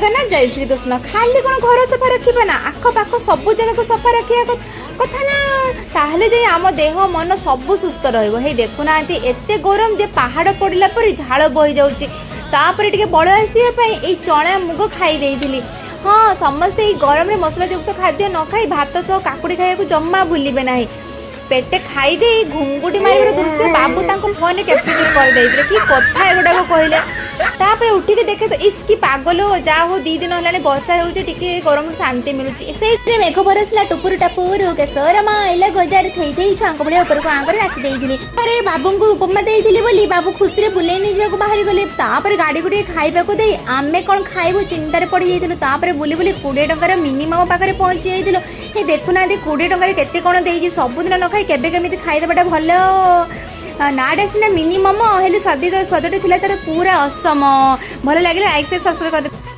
ना जय श्री कृष्ण खाली कौन घर सफा रखा ना आख पाख सब जगह को सफा रखा कथा ना ताहले जे आम देह मन सब सुस्थ रही देखुना एत गरम जे पहाड़ पड़ला पर झाड़ बही जाऊँगी तापर टे बड़ आसवाई चना मुग खाई हाँ समस्ते ये गरम में मसला युक्त खाद्य न खाई भात सह काकुड़ी खाया जमा भूलिबे ना पेटे खाई दे घुंगुटी मार दृश्य बाबू फोन कैप्चर कर कि कथा एगुड़ा कहले तापर उठिक देखे तो इसकी पागल जा हो 2 दिन है वर्षा होके गरम शांति मिलूँ से मेघ बरसला टुपुर टापुर केसर माइला गजार थई थई छुआंक भाई ऊपर को आंकर नाची देइथिली अरे बाबू को उपमा देइथिली बोली बाबू खुशी रे बुले नहीं जाको बाहरी गले तापर गाड़ी को खाइबा को दे आमे कोन खाइबो चिंतार पड़ जाइथिलु तापर बुली बुली 20 टंकार मिनिमम पाखरे पहुंची जाइथिलु हे देखुना 20 टंकार केते कोन देइछि सबुदिन न खाई केबे केमिति खाइदेबाटा भलो नाटा सीना मिनिमम हेल्ले स्वादटे थिला तार पूरा असम भल लगे लाइक से सब्सक्राइब कर